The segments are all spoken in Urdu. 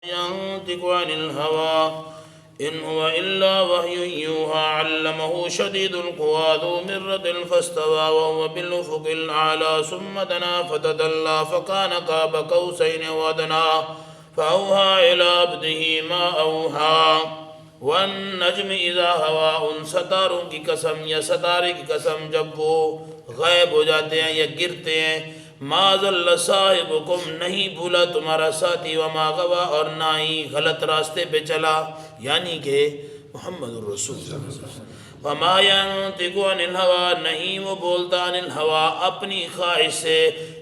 ينطق عن الهوى إن هو إلا وحي يوحى علمه شديد القوى ذو مرة فاستوى وهو بالأفق الأعلى ثم دنا فتدلى فكان قاب قوسين وأدنى فأوحى إلى عبده ما أوحى والنجم إذا ہوا ان ستاروں کی قسم یا ستارے کی قسم جب وہ غائب ہو جاتے ہیں یا گرتے ہیں ما ضل صاحبکم نہیں بھولا تمہارا ساتھی وما غوا اور نہ ہی غلط راستے پہ چلا یعنی کہ محمد الرسول وما ينطق عن الهوى نہیں وہ بولتا عن الهوى اپنی خواہش سے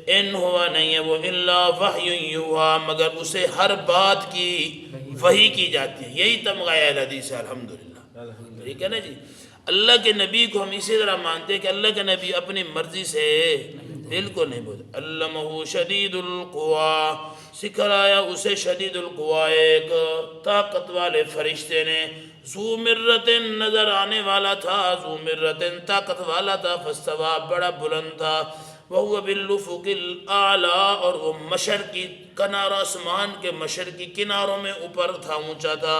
ان ہوا نہیں ہے وہ الا وحی یوحى مگر اسے ہر بات کی وحی کی جاتی ہے یہی تمغہ الحدیث ہے الحمدللہ ٹھیک ہے نا جی اللہ کے نبی کو ہم اسی طرح مانتے ہیں کہ اللہ کے نبی اپنی مرضی سے بالکل نہیں بولتے علمہ شدید القوا سکھلایا اسے شدید القوا ایک طاقت والے فرشتے نے ذو مرت نظر آنے والا تھا ذو مرت طاقت والا تھا فاستوى بڑا بلند تھا وَهُوَ بِالْأُفُقِ الْأَعْلَى اور وہ مشرقی کنارہ آسمان کے مشرقی کناروں میں اوپر تھا اونچا تھا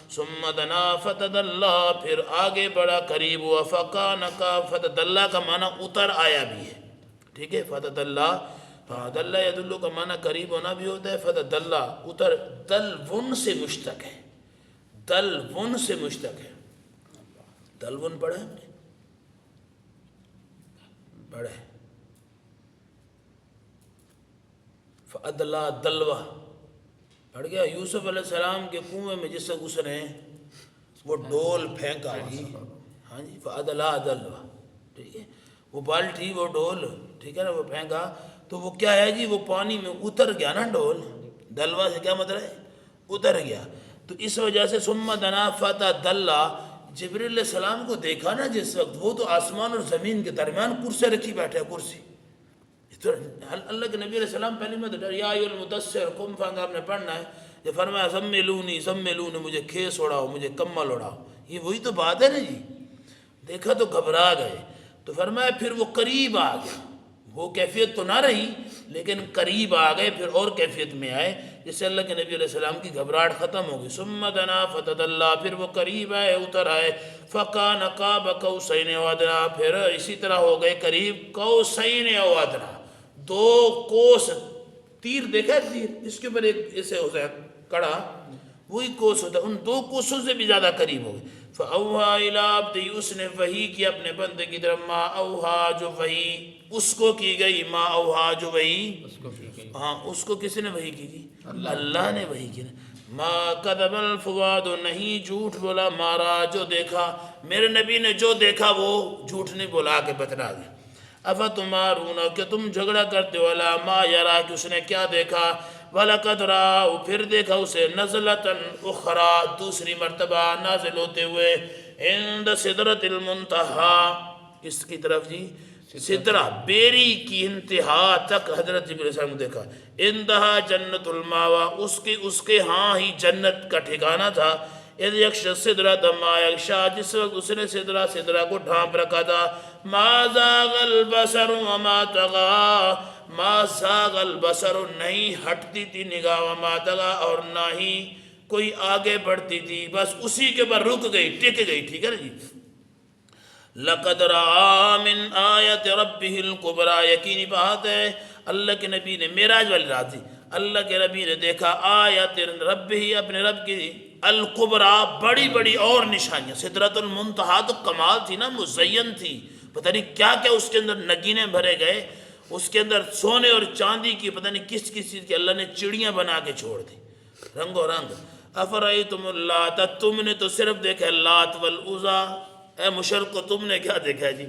ثُمَّ دَنَا فَتَدَلَّى پھر آگے بڑا قریب ہوا فَكَانَ فَتَدَلَّى کا معنی اتر آیا بھی ہے ٹھیک ہے فَتَدَلَّى فَدَلَّى يَدُلُّ کا معنی قریب ہونا بھی ہوتا ہے فَتَدَلَّى اتر دلون سے مشتق ہے دلون سے مشتق ہے دلون پڑھا ہے ہم نے پڑھا ہے فَأَدْلَى دلوہ پڑھ گیا یوسف علیہ السلام کے کنویں میں جس سے گھسرے وہ ڈول پھینکا جی ہاں جی فَأَدْلَى دلوہ ٹھیک ہے وہ بالٹی وہ ڈول ٹھیک ہے نا وہ پھینکا تو وہ کیا ہے جی وہ پانی میں اتر گیا نا ڈول دلوہ سے کیا مطلب ہے اتر گیا تو اس وجہ سے ثم دنا فتدلی جبریل علیہ السلام کو دیکھا نا جس وقت وہ تو آسمان اور زمین کے درمیان کرسی رکھی بیٹھے کرسی اللہ کے نبی علیہ السلام پہلی میں تو یا ایھا المدثر قم فانذر آپ نے پڑھنا ہے یہ فرمایا زملونی مجھے کھیس اڑاؤ مجھے کمل اڑاؤ یہ وہی تو بات ہے نا جی دیکھا تو گھبرا گئے تو فرمایا پھر وہ قریب آ گیا وہ کیفیت تو نہ رہی لیکن قریب آ گئے پھر اور کیفیت میں آئے جس سے اللہ کے نبی علیہ السلام کی گھبراہٹ ختم ہو گئی ثم دنا فتدلی پھر وہ قریب آئے اتر آئے فکان قاب قوسین او ادنی پھر اسی طرح ہو گئے قریب قوسین او ادنی دو کوس تیر دیکھا ہے تیر اس کے اوپر ایک ایسے ہوتا ہے کڑا وہی کوس ہوتا ہے ان دو کوسوں سے بھی زیادہ قریب ہو گئے فَأَوْحَى إِلَىٰ عَبْدِهِ اس نے وحی کی اپنے بندے کی طرف ما اوحا جو وحی اس کو کی گئی ما اوحا جو وحی ہاں اس کو کس نے وحی کی اللہ نے وحی کی ما کذب الفؤاد نہیں جھوٹ بولا مارا جو دیکھا میرے نبی نے جو دیکھا وہ جھوٹ نہیں بولا کے بتلا دیا افتمارون کہ تم جھگڑا کرتے ہو علی ما یرا کہ اس نے کیا دیکھا وَلَقَدْ رَآهُ پھر دیکھا اسے نزلةً اخرى دوسری مرتبہ نازل ہوتے ہوئے عند سدرۃ المنتہى کس کی طرف جی سدرہ بیری کی انتہا تک حضرت جبریل علیہ السلام کو دیکھا اندہا جنت الماوى اس کے ہاں ہی جنت کا ٹھکانہ تھا اذ یغشی السدرۃ ما یغشی جس وقت اس نے سدرہ کو ڈھانپ رکھا تھا ما زاغ البصر وما طغى ما زاغ البصر نہیں ہٹتی تھی نگاہ وما طغى اور نہ ہی کوئی آگے بڑھتی تھی بس اسی کے بعد رک گئی ٹک گئی ٹھیک ہے نا جی لقد رأى من آیت ربه الکبریٰ یقینی بات ہے اللہ کے نبی نے معراج والی رات تھی اللہ کے نبی نے دیکھا آیت ربه اپنے رب کی الکبریٰ بڑی بڑی اور نشانیاں سدرۃ المنتہا تو کمال تھی نا مزین تھی پتہ نہیں کیا کیا اس کے اندر نگینے بھرے گئے اس کے اندر سونے اور چاندی کی پتہ نہیں کس کس چیز کی اللہ نے چڑیاں بنا کے چھوڑ دی رنگ و رنگ افرأیتم اللات تم نے تو صرف دیکھا لات والعزیٰ اے مشرق کو تم نے کیا دیکھا ہے جی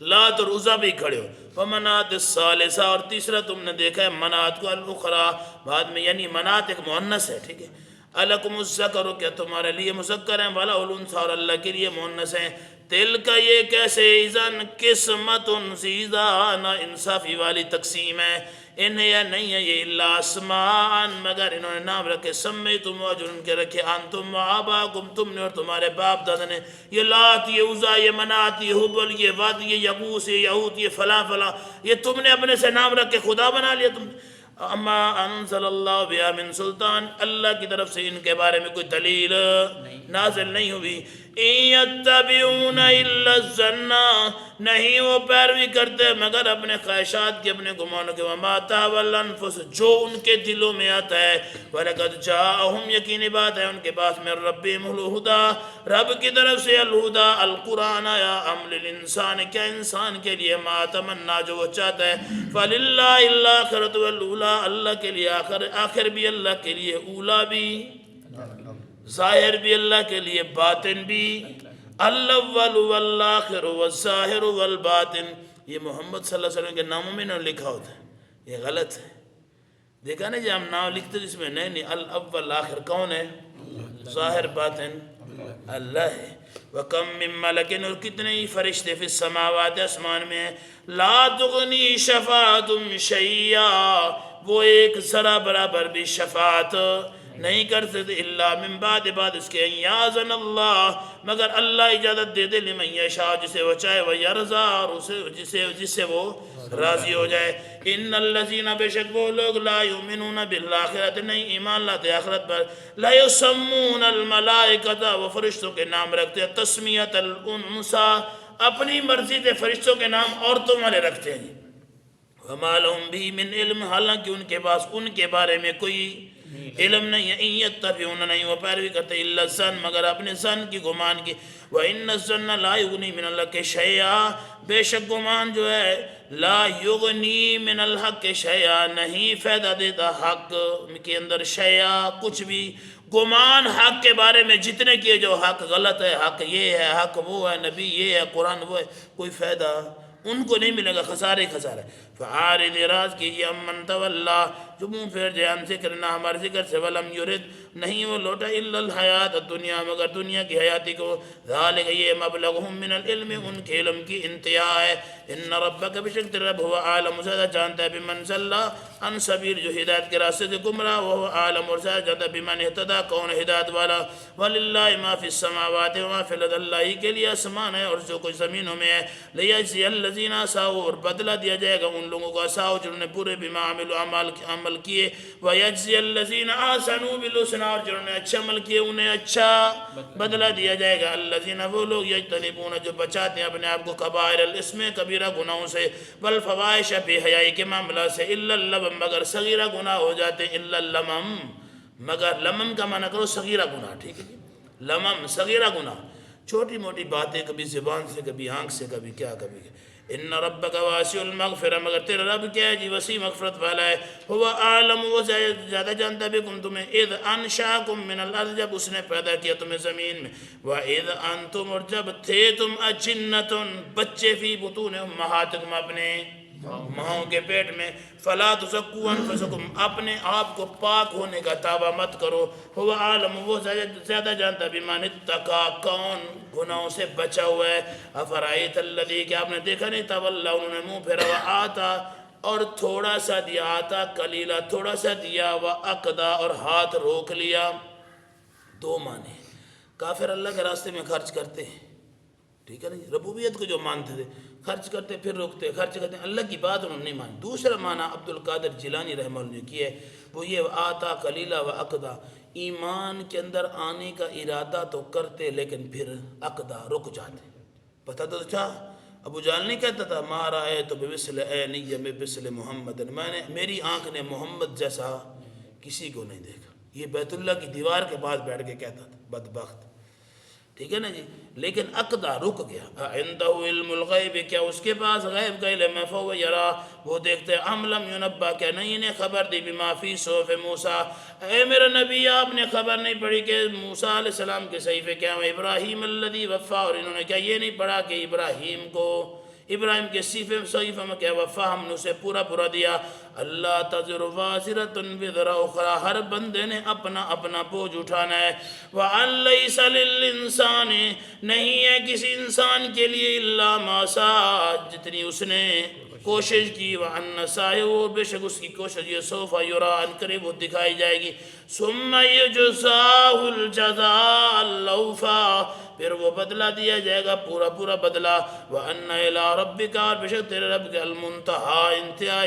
لات اور عزیٰ بھی کھڑے ہو ومنات الثالثہ اور تیسرا تم نے دیکھا ہے منات کو الاخری بعد میں یعنی منات ایک مؤنث ہے ٹھیک ہے الکم الذکر کیا تمہارے لیے مذکر ہیں ولا الانثی اور اللہ کے لیے مؤنث ہیں تل کا یہ کیسے اذن قسمت ضیزہ نا انصافی والی تقسیم ہے انہیں یا نہیں ہے یہ اللہ اسمان مگر انہوں نے نام رکھے سمیتم جو ان کے رکھے انتم و آباکم تم نے اور تمہارے باپ دادا نے یہ لات یہ عزیٰ یہ منات یہ حبل یہ ود یہ یغوث یہ یعوق یہ فلاں فلاں یہ تم نے اپنے سے نام رکھ کے خدا بنا لیا تم اما انزل اللہ بہا من سلطان، اللہ کی طرف سے ان کے بارے میں کوئی دلیل نازل نہیں ہوئی. ان یتبعون الا الظن، نہیں وہ پیروی کرتے مگر اپنے خواہشات کی، اپنے گمانوں کے. وما تہوی الانفس، جو ان کے دلوں میں آتا ہے. ولقد جاءہم، یقینی بات ہے ان کے پاس من ربہم الہدی، رب کی طرف سے الہدی القرآن آیا. ام للانسان، کیا انسان کے لیے ما تمنا، جو وہ چاہتا ہے. فللہ الاخرۃ والاولی، اللہ کے لیے آخر بھی، اللہ کے لیے اولا بھی، ظاہر بھی اللہ کے لیے، باطن بھی. الاول والآخر والظاہر والباطن، یہ محمد صلی اللہ علیہ وسلم کے ناموں میں نہ لکھا ہوتا ہے، یہ غلط ہے. دیکھا نا جی ہم نام لکھتے جس میں نہیں الاول آخر کون ہے؟ ظاہر باطن اللہ ہے. وَكَم مِّن مَلَكٍ، اور کتنے ہی فرشتے فی السماوات، آسمان میں ہیں. لا تغنی شفاعتهم شیئا، وہ ایک ذرا برابر بھی شفاعت نہیں کر سکتے. الا من بعد، بعد اس کے، ان یاذن اللہ، مگر اللہ اجازت دے دے، لمن یشاء، جسے وہ چاہے، ویرضا، اور جس سے وہ راضی ہو جائے. ان الذین، بے شک وہ لوگ، لا یؤمنون بالآخرۃ، نہیں ایمان لاتے آخرت پر. لا یسمون الملائکۃ، وہ فرشتوں کے نام رکھتے ہیں. تسمیۃ الانثی، اپنی مرضی سے فرشتوں کے نام عورتوں والے رکھتے ہیں. وما لهم به من علم، حالانکہ ان کے پاس ان کے بارے میں کوئی علم نہیں ہے. ان یتبعون، نہیں وہ پیروی کرتے، الا الظن، مگر اپنے ظن کی، گمان کی. وان الظن لا یغنی من الحق شیئا، بے شک گمان جو ہے، لا یغنی من الحق شیئا، نہیں فائدہ دیتا حق کے اندر، شیئا کچھ بھی. گمان حق کے بارے میں جتنے کیے، جو حق غلط ہے، حق یہ ہے، حق وہ ہے، نبی یہ ہے، قرآن وہ ہے، کوئی فائدہ ان کو نہیں ملے گا، خسارے خسارے. فعارض، اعراض کیجیے، امن تولا، جو منہ پھیر جائے ہم ذکر، نہ ہمارے ذکر سے. ولم یرد، نہیں وہ لوٹا، الا الحیات الدنیا، مگر دنیا کی حیاتی کو. ذالک، یہ مبلغہم من العلم، ان کے علم کی انتہا ہے. ان ربک، بشک تیرا رب، ہوا عالم، زیادہ جانتا ہے، بمن ضل عن سبیل، جو ہدایت کے راستے سے گمراہ، وہ عالم، اور زیادہ جانتا ہے، بمن اہتدی، کون ہدایت والا. وللہ ما فی السماوات وما فی الارض، اللہ ہی کے لیے آسمان ہے اور جو کچھ زمینوں میں ہے. لیجزی الذین اساؤوا، اور بدلہ دیا جائے گا ان لوگوں کو، اساؤوا، جنہوں نے برے، بما عملوا، عمل کیے. ویجزی الذین احسنوا بالحسنی، اور جنہوں نے اچھا عمل کیے انہیں اچھا بدلہ دیا جائے گا. الذین، وہ لوگ، یجتنبون، جو بچاتے ہیں اپنے آپ کو، کبائر الاسم، کبیرہ گناہوں سے، والفواحش، بے حیائی کے معاملات سے، الا اللمم، مگر صغیرہ گناہ ہو جاتے ہیں. الا اللمم، مگر لمم کا معنی کرو صغیرہ گناہ، ٹھیک ہے جی. لمم صغیرہ گناہ، چھوٹی موٹی باتیں، کبھی زبان سے، کبھی آنکھ سے، کبھی کیا، کبھی کیا. ان ربک واسع المغفرہ، مگر تیرا رب کیا ہے جی، وسیع مغفرت والا ہے. هو اعلم، وہ زیادہ جانتا بکم تمہیں، اذ انشاکم من الارض، جب اس نے پیدا کیا تمہیں زمین میں. واذ انتم، اور جب تھے تم، اجنۃ، بچے، فی بطون امہاتکم، اپنے ماؤں کے پیٹ میں. فلا تزکوا انفسکم، اپنے آپ کو پاک ہونے کا دعویٰ مت کرو. هو عالم، وہ زیادہ جانتا، بمن اتقی، کون گناہوں سے بچا ہوا ہے. افرائیت الذی، کہ آپ نے دیکھا نہیں، تولا، انہوں نے منہ پھیرا، وآتا، اور تھوڑا سا دیا، آتا قلیلا، تھوڑا سا دیا، واقدا، اور ہاتھ روک لیا. دو معنی، کافر اللہ کے راستے میں خرچ کرتے ہیں، ٹھیک ہے نا، ربوبیت کو جو مانتے تھے، خرچ کرتے پھر روکتے، خرچ کرتے، اللہ کی بات انہوں نے نہیں مانی. دوسرا معنی عبد القادر جیلانی رحمہ اللہ نے کیا ہے، وہ یہ، آتا قلیلا و عقدا، ایمان کے اندر آنے کا ارادہ تو کرتے لیکن پھر عقدا، رک جاتے. پتہ تو تھا، ابو جہل نہیں کہتا تھا، ما رأیت بمثل عینی بمثل محمد، میں نے، میری آنکھ نے محمد جیسا کسی کو نہیں دیکھا. یہ بیت اللہ کی دیوار کے پاس بیٹھ کے کہتا تھا، بدبخت، ٹھیک ہے نا جی. لیکن عقدہ رک گیا. عندہ علم الغیب، کیا اس کے پاس غیب کا علم ہے، فہو یرا، وہ دیکھتے. ام لم ینبأ، کیا نہیں انہیں خبر دی، بما فی صحف موسیٰ، اے میرے نبی آپ نے خبر نہیں پڑھی کہ موسیٰ علیہ السلام کے صحیفے کیا ہیں. ابراہیم الذی وفا، اور انہوں نے کیا یہ نہیں پڑھا کہ ابراہیم کو، ابراہیم کے صحیفہ میں کیا، وفا، ہم نے اسے پورا پورا دیا. اللہ تزر وازرۃ وزر اخری، ہر بندے نے اپنا اپنا بوجھ اٹھانا ہے. وَأَن لَيْسَ لِلْإِنسَانِ، نہیں ہے کسی انسان کے لیے، الا ما سعی، جتنی اس نے کوشش کی. وَأَنَّ سعیہ، بے شک اس کی کوشش، یہ سوف یری، ان قریب وہ دکھائی جائے گی. ثم یجزاہ الجزاء الاوفیٰ، پھر وہ بدلہ دیا جائے گا پورا پورا بدلہ. وَأَنَّ إِلَىٰ رَبِّكَ، اور بے شک تیرے رب کے المنتہا انتہا.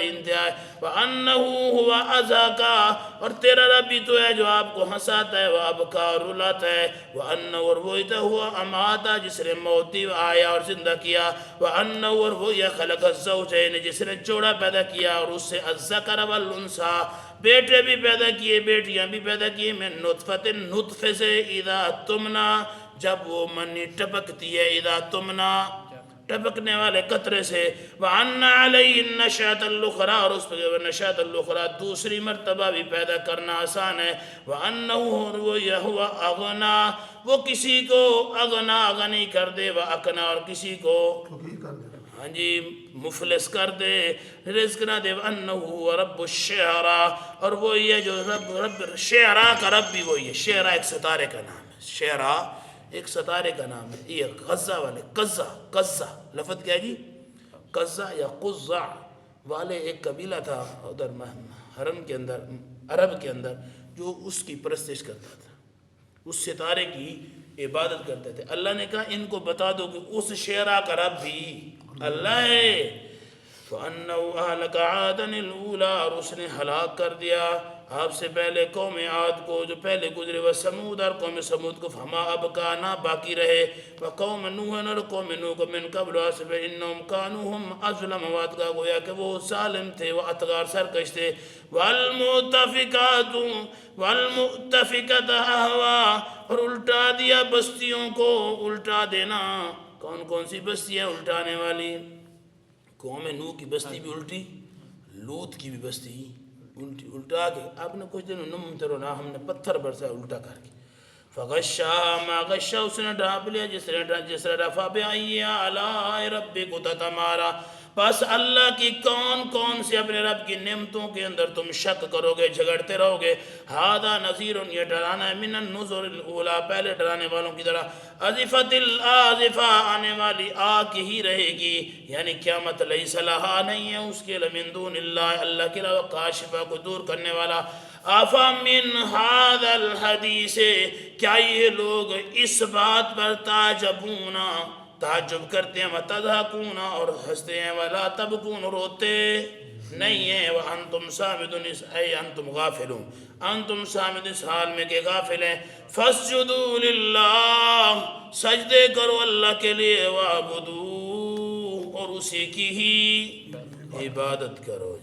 وَأَنَّهُ هُوَ أَزَكَىٰ، اور تیرا رب بھی تو ہے جو آپ کو ہنساتا ہے، وَأَبْكَىٰ، رلاتا ہے. وَأَنَّهُ، اور وہی تو ہوا اماتا، جس نے موت دی آیا اور زندہ کیا. وَأَنَّهُ، اور وہی خلق الزوجین، جس نے جوڑا پیدا کیا اور اس سے الذکر والانثیٰ، بیٹے بھی پیدا کیے بیٹیاں بھی پیدا کیے، من نطفت، نطفے سے، اذا تمنا، جب وہ منی ٹپکتی ہے، اذا تمنا، ٹپکنے والے قطرے سے. وَأَنَّ عَلَيْهِ النَّشَأَةَ الْأُخْرَىٰ، اور اس پر نشأۃ الأخریٰ دوسری مرتبہ بھی پیدا کرنا آسان ہے. وَأَنَّهُ، وَهُوَ أَغْنَىٰ، وہ کسی کو اغنا غنی کر دے، وَأَقْنَىٰ، اور کسی کو ہاں جی مفلس کر دے، رزق نہ دے. وَأَنَّهُ هُوَ رَبُّ الشِّعْرَىٰ، اور وہی ہے جو رب شعراء کا رب بھی وہی ہے. شعراء ایک ستارے کا نام ہے، شعراء ایک ستارے کا نام ہے. یہ غزہ والے، قزہ لفظ کیا ہے جی، قزہ یا قزع والے ایک قبیلہ تھا ادھر حرم کے اندر، عرب کے اندر، جو اس کی پرستش کرتا تھا، اس ستارے کی عبادت کرتے تھے. اللہ نے کہا ان کو بتا دو کہ اس شعراء کا رب بھی اللہ ہے. فَأَنَّهُ أَهْلَكَ عَادًا الْأُولَىٰ، اور اس نے ہلاک کر دیا آپ سے پہلے قوم عاد کو جو پہلے گزرے. وَثَمُودَ، اور قوم سمود کو. فَمَا أَبْقَىٰ، نہ باقی رہے. وَقَوْمَ نُوحٍ، اور قوم نوح کو. مِن قَبْلُ، اس سے پہلے. إِنَّهُمْ كَانُوا هُمْ أَظْلَمَ، وعد کا گویا کہ وہ ظالم تھے، وَأَطْغَىٰ، سرکش تھے. وَالْمُؤْتَفِكَاتُ أَهْوَىٰ، اور الٹا دیا بستیوں کو. الٹا دینا، کون کون سی بستیاں الٹانے والی؟ قوم نوح کی بستی بھی الٹی، لوط کی بھی بستی الٹا کے آپ نے کچھ دن نمترنا، ہم نے پتھر برسا الٹا کر کے. فغشا ما غشا، اس نے ڈھانپ لیا جس نے رفع بأي آلاء ربكما تتمارا. بس اللہ کی کون کون سے اپنے رب کی نعمتوں کے اندر تم شک کرو گے، جھگڑتے رہو گے. هذا نذیر، یہ ڈرانا ہے. من النذر الاولیٰ، پہلے ڈرانے والوں کی طرح. ازفت الآزفہ، آنے والی آگ ہی رہے گی، یعنی قیامت. لیس لہا، نہیں ہے اس کے من دون اللہ، اللہ کے علاوہ کاشفہ، کو دور کرنے والا. افمن هذا الحدیث، کیا یہ لوگ اس بات پر تعجبون، تعجب کرتے ہیں، وتضحکون، اور ہنستے ہیں، ولا تبکون، روتے نہیں ہیں. وانتم سامدون، اے انتم غافلون، انتم سامد، اس حال میں کہ غافل ہیں. فاسجدوا للہ، سجدے کرو اللہ کے لیے. وعبدوا، اور اسی کی ہی عبادت کرو.